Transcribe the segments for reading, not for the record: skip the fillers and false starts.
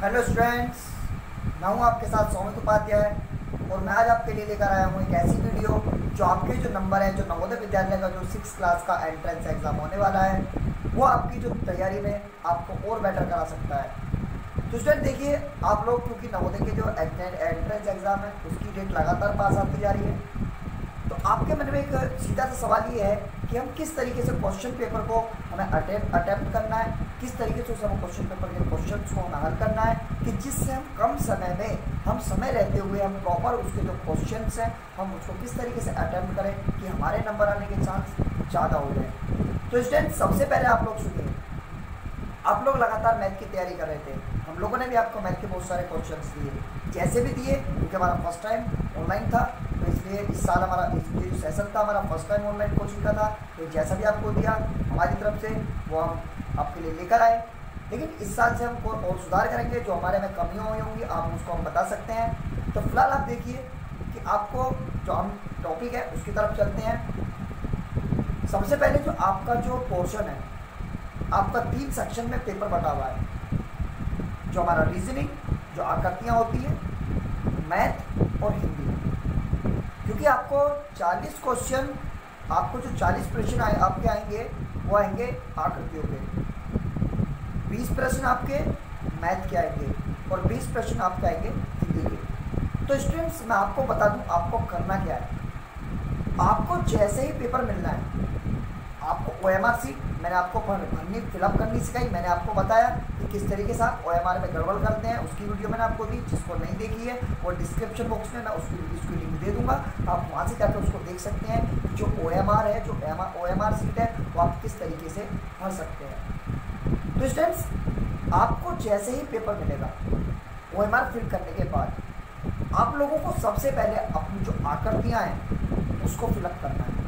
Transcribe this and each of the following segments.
Hello students, मैं हूं आपके साथ सौमित उपाध्याय और मैं आज आपके लिए लेकर आया हूं एक ऐसी वीडियो जो आपके जो नंबर है, जो नवोदय विद्यालय का जो 6 क्लास का एंट्रेंस एग्ज़ाम होने वाला है, वो आपकी जो तैयारी में आपको और बेटर करा सकता है। तो स्टूडेंट देखिए, आप लोग क्योंकि नवोदय के जो एंट्रेंस एग्ज़ाम है उसकी डेट लगातार पास आती जा रही है, तो आपके मन में एक सीधा सा सवाल ये है कि हम किस तरीके से क्वेश्चन पेपर को हमें अटेम्प्ट करना है, किस तरीके से उस हमें क्वेश्चन पेपर के क्वेश्चंस को हमें हल करना है कि जिससे हम कम समय में, हम समय रहते हुए हम प्रॉपर उसके जो क्वेश्चंस हैं हम उसको किस तरीके से अटेम्प्ट करें कि हमारे नंबर आने के चांस ज़्यादा हो जाए। तो स्टूडेंट, सबसे पहले आप लोग सुनिए, आप लोग लगातार मैथ की तैयारी कर रहे थे, हम लोगों ने भी आपको मैथ के बहुत सारे क्वेश्चंस दिए, जैसे भी दिए क्योंकि हमारा फर्स्ट टाइम ऑनलाइन था, तो इसलिए इस साल हमारा ये जो सेशन था हमारा फर्स्ट टाइम ऑनलाइन कोचिंग का था, तो जैसा भी आपको दिया हमारी तरफ से वो हम आपके लिए लेकर आए। लेकिन इस साल से हम और सुधार करेंगे, जो हमारे में कमियाँ हुई होंगी आप उसको हम बता सकते हैं। तो फिलहाल आप देखिए कि आपको जो हम टॉपिक है उसकी तरफ चलते हैं। सबसे पहले जो आपका जो पोर्शन है, आपका 3 सेक्शन में पेपर बटा हुआ है, जो हमारा रीजनिंग, जो आकृतियाँ होती हैं, मैथ और हिंदी। क्योंकि आपको 40 क्वेश्चन, आपको जो 40 प्रश्न आपके आएंगे वो आएंगे आकृतियों के, 20 प्रश्न आपके मैथ के आएंगे और 20 प्रश्न आपके आएंगे हिंदी के। तो स्टूडेंट्स, मैं आपको बता दूं आपको करना क्या है। आपको जैसे ही पेपर मिलना है, आपको OMR सीट मैंने आपको भरनी फिलअप करनी सिखाई, मैंने आपको बताया कि किस तरीके से आप OMR में गड़बड़ करते हैं, उसकी वीडियो मैंने आपको दी। जिसको नहीं देखी है वो डिस्क्रिप्शन बॉक्स में मैं उसकी लिंक दे दूंगा, आप वहाँ से जाकर उसको देख सकते हैं। जो OMR है, जो OMR सीट है, वो आप किस तरीके से भर सकते हैं। तो स्टूडेंट्स, आपको जैसे ही पेपर मिलेगा OMR फिल करने के बाद आप लोगों को सबसे पहले अपनी जो आकृतियाँ हैं उसको फिलअप करना है।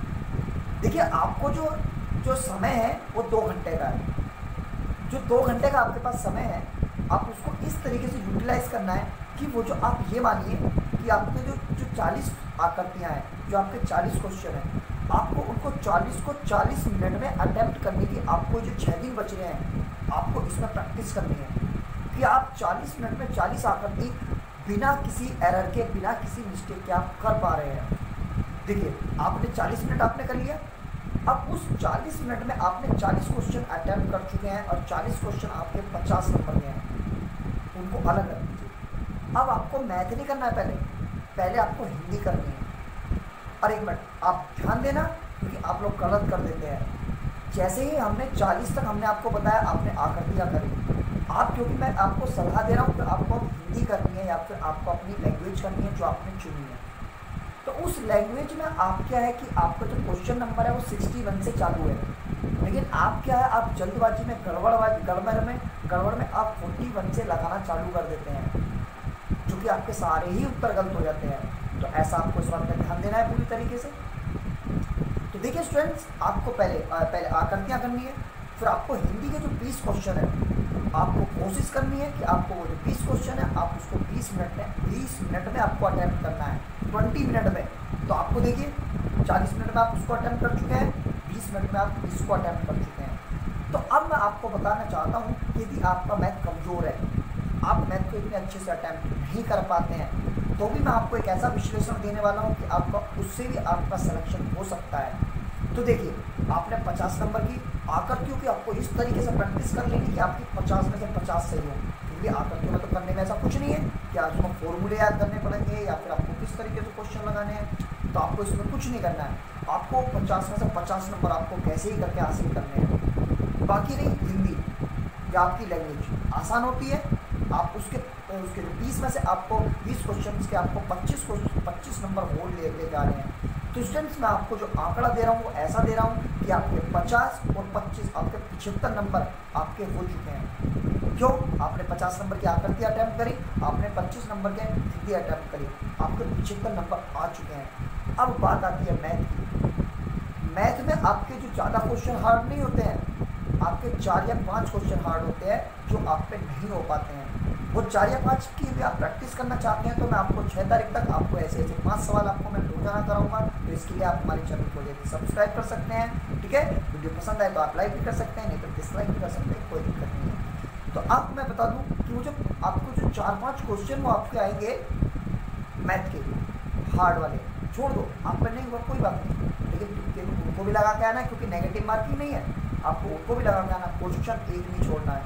देखिए, आपको जो समय है वो 2 घंटे का है। जो 2 घंटे का आपके पास समय है, आप उसको इस तरीके से यूटिलाइज करना है कि वो जो आप ये मानिए कि आपके जो 40 आकृतियाँ हैं, जो आपके 40 क्वेश्चन हैं, आपको उनको 40 को 40 मिनट में अटेम्प्ट करने की, आपको जो 6 दिन बच रहे हैं आपको इसमें प्रैक्टिस करनी है कि आप 40 मिनट में 40 आकृति बिना किसी एरर के, बिना किसी मिस्टेक के आप कर पा रहे हैं। देखिए, आपने 40 मिनट आपने कर लिया, अब उस 40 मिनट में आपने 40 क्वेश्चन अटेम्प्ट कर चुके हैं और 40 क्वेश्चन आपके 50 नंबर के हैं, उनको अलग रख दीजिए। अब आपको मैथ नहीं करना है, पहले आपको हिंदी करनी है। और एक मिनट आप ध्यान देना, क्योंकि आप लोग गलत कर देते हैं। जैसे ही हमने 40 तक हमने आपको बताया, आपने आकृतियाँ करी, आप क्योंकि मैं आपको सलाह दे रहा हूँ कि आपको हिंदी करनी है या फिर आपको अपनी लैंग्वेज करनी है जो आपने चुनी है। तो उस लैंग्वेज में आप क्या है कि आपका जो क्वेश्चन नंबर है वो 61 से चालू है, लेकिन आप क्या है, आप जल्दबाजी में गड़बड़ में आप 41 से लगाना चालू कर देते हैं, जो कि आपके सारे ही उत्तर गलत हो जाते हैं। तो ऐसा आपको इस बात पर ध्यान देना है पूरी तरीके से। तो देखिए स्टूडेंट्स, आपको पहले आकृतियाँ करनी है, फिर आपको हिंदी के जो 20 क्वेश्चन है आपको कोशिश करनी है कि आपको वो जो 20 क्वेश्चन है आप उसको 20 मिनट में आपको अटेम्प्ट करना है, 20 मिनट में। तो आपको देखिए 40 मिनट में आप उसको अटेम्प्ट कर चुके हैं, 20 मिनट में आप इसको अटेम्प्ट कर चुके हैं। तो अब मैं आपको बताना चाहता हूँ कि यदि आपका मैथ कमज़ोर है, आप मैथ को इतने अच्छे से अटेम्प्ट नहीं कर पाते हैं, तो भी मैं आपको एक ऐसा विश्लेषण देने वाला हूँ कि आपका उससे भी आपका सिलेक्शन हो सकता है। तो देखिए, आपने 50 नंबर की आकृतियों की आपको इस तरीके से प्रैक्टिस कर लेनी कि आपकी 50 में से 50 सही हो, क्योंकि आकृतियों में तो करने में ऐसा कुछ नहीं है कि आप उसमें फॉर्मूले याद करने पड़ेंगे या फिर आपको किस तरीके से क्वेश्चन लगाने हैं। तो आपको इसमें कुछ नहीं करना है, आपको 50 में से 50 नंबर आपको कैसे ही करके हासिल करने हैं। बाकी रही हिंदी, या आपकी लैंग्वेज आसान होती है, आप उसके 20 में से आपको 20 क्वेश्चन के आपको 25 नंबर और ले जा रहे हैं। तो स्टूडेंट्स, मैं आपको जो आंकड़ा दे रहा हूँ वो ऐसा दे रहा हूँ कि आपके 50 और 25 आपके 75 नंबर आपके हो चुके हैं। क्यों? आपने 50 नंबर की आकृति अटैम्प्ट करी, आपने 25 नंबर के हिंदी अटैम्प्ट करी, आपके 75 नंबर आ चुके हैं। अब बात आती है मैथ की। मैथ में आपके जो ज़्यादा क्वेश्चन हार्ड नहीं होते हैं, आपके 4 या 5 क्वेश्चन हार्ड होते हैं जो आप पे नहीं हो पाते हैं। वो 4 या 5 की भी आप प्रैक्टिस करना चाहते हैं, तो मैं आपको 6 तारीख तक आपको ऐसे 5 सवाल आपको मैं रोजाना कराऊंगा। तो इसके लिए आप हमारे चैनल को सब्सक्राइब कर सकते हैं, ठीक है। वीडियो पसंद आए तो आप लाइक भी कर सकते हैं, नहीं तो डिसलाइक भी कर सकते हैं, कोई दिक्कत नहीं है। तो अब मैं बता दूं कि वो जो आपको 4-5 क्वेश्चन वो आपके आएंगे मैथ के हार्ड वाले, छोड़ दो, आप पर नहीं हुआ कोई बात नहीं, लेकिन उनको भी लगा के आना है, क्योंकि नेगेटिव मार्किंग नहीं है, आपको उनको भी लगा के आना। क्वेश्चन एक नहीं छोड़ना है,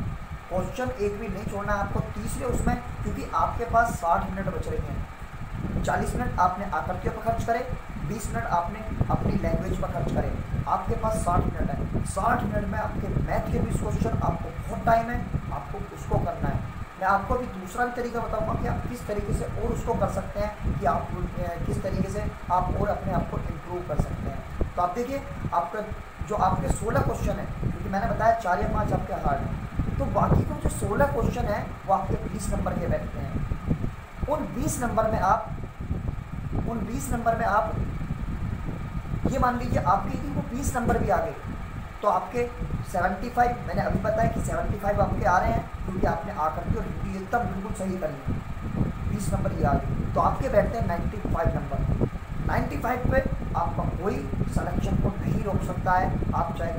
क्वेश्चन एक भी नहीं छोड़ना है आपको। तीसरे उसमें, क्योंकि आपके पास 60 मिनट बच रहे हैं, 40 मिनट आपने आकृतियों पर खर्च करे, 20 मिनट आपने अपनी लैंग्वेज पर खर्च करे, आपके पास 60 मिनट है। 60 मिनट में आपके मैथ के 20 क्वेश्चन, आपको बहुत टाइम है, आपको उसको करना है। मैं आपको अभी दूसरा भी तरीका बताऊंगा कि आप किस तरीके से और उसको कर सकते हैं, कि आप किस तरीके से आप और अपने आप को इम्प्रूव कर सकते हैं। तो आप देखिए, आपका जो आपके 16 क्वेश्चन है, क्योंकि मैंने बताया 4 या 5 आपके हार्ड हैं, तो बाकी को जो 16 क्वेश्चन है वो आपके 20 नंबर के बैठते हैं। उन 20 नंबर में आप ये मान लीजिए आपके यदि वो 20 नंबर भी आ गए तो आपके 75, मैंने अभी बताया कि 75 आपके आ रहे हैं, क्योंकि आपने आकृति और हिंदी एकदम बिल्कुल सही करी है, 20 नंबर ये आ गए, तो आपके बैठते हैं 95 नंबर। 95 पे आपका कोई सिलेक्शन को नहीं रोक सकता है। आप चाहे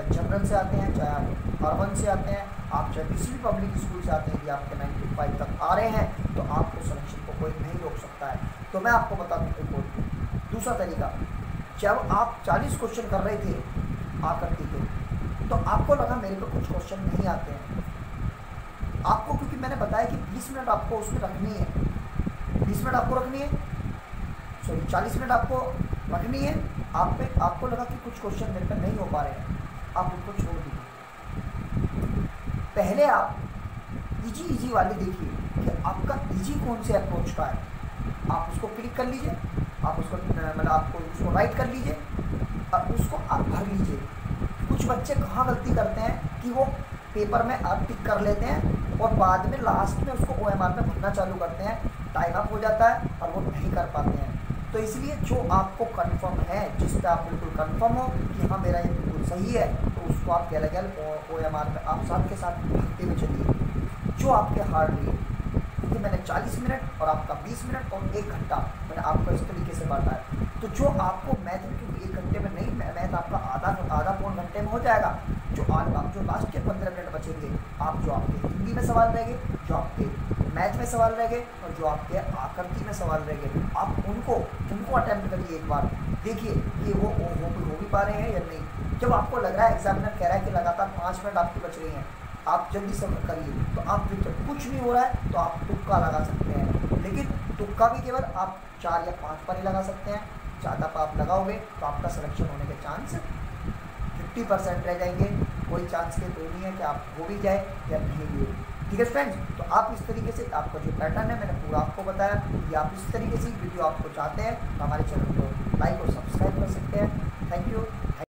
जनरल से आते हैं, चाहे आप अर्बन से आते हैं, आप चाहे किसी भी पब्लिक स्कूल से आते हैं, यदि आपके 95 तक आ रहे हैं तो आपको सिलेक्शन को कोई नहीं रोक सकता है। तो मैं आपको बता दूँ दूसरा तरीका, जब आप 40 क्वेश्चन कर रहे थे आकृति के, तो आपको लगा मेरे को कुछ क्वेश्चन नहीं आते हैं आपको, क्योंकि मैंने बताया कि 20 मिनट आपको उसमें रखनी है, 20 मिनट आपको रखनी है, सॉरी 40 मिनट आपको रखनी है। आपको लगा कि कुछ क्वेश्चन मेरे पे नहीं हो पा रहे हैं, आप उनको छोड़ दीजिए। पहले आप इजी वाले देखिए कि आपका इजी कौन से अप्रोच का है, आप उसको क्लिक कर लीजिए, आप उसको मतलब आपको उसको राइट कर लीजिए और उसको आप भर लीजिए। कुछ बच्चे कहाँ गलती करते हैं कि वो पेपर में आप टिक कर लेते हैं और बाद में लास्ट में उसको OMR में भरना चालू करते हैं, टाइम अप हो जाता है और वो नहीं कर पाते हैं। तो इसलिए जो आपको कंफर्म है, जिस पे आप बिल्कुल कंफर्म हो कि हाँ मेरा ये बिल्कुल सही है, तो उसको आप गैल OMR में आप साथ के साथ भरते हुए चलिए। जो आपके हार्ड लिए, क्योंकि मैंने 40 मिनट और आपका 20 मिनट और 1 घंटा मैंने आपको इस तरीके से बांटा है। तो जो आपको मैथ में, क्योंकि 1 घंटे में नहीं, मैथ आपका आधा पौन घंटे में हो जाएगा। जो लास्ट के 15 मिनट बचेंगे, आप जो आपके हिंदी में सवाल रहेंगे, जो आपके मैथ में सवाल रहेंगे और जो आपके आकृति में सवाल रहेंगे, आप उनको अटेम्प्ट करिए एक बार, देखिए कि वो हो भी पा रहे हैं या नहीं। जब आपको लग रहा है, एग्जामिनर कह रहा है कि लगातार 5 मिनट आपकी बच रही हैं, आप जल्दी से करिए, तो आप जब कुछ नहीं हो रहा है तो आप तुक्का लगा सकते हैं, लेकिन तुक्का भी केवल आप 4 या 5 पर ही लगा सकते हैं। ज़्यादा पर आप लगाओगे तो आपका सिलेक्शन होने के चांस 50% रह जाएंगे, कोई चांस के कोई नहीं है कि आप हो भी जाए या नहीं भी हो। ठीक है फ्रेंड्स, तो आप इस तरीके से, आपका जो पैटर्न है मैंने पूरा आपको बताया, कि आप इस तरीके से वीडियो आपको चाहते हैं तो हमारे चैनल को लाइक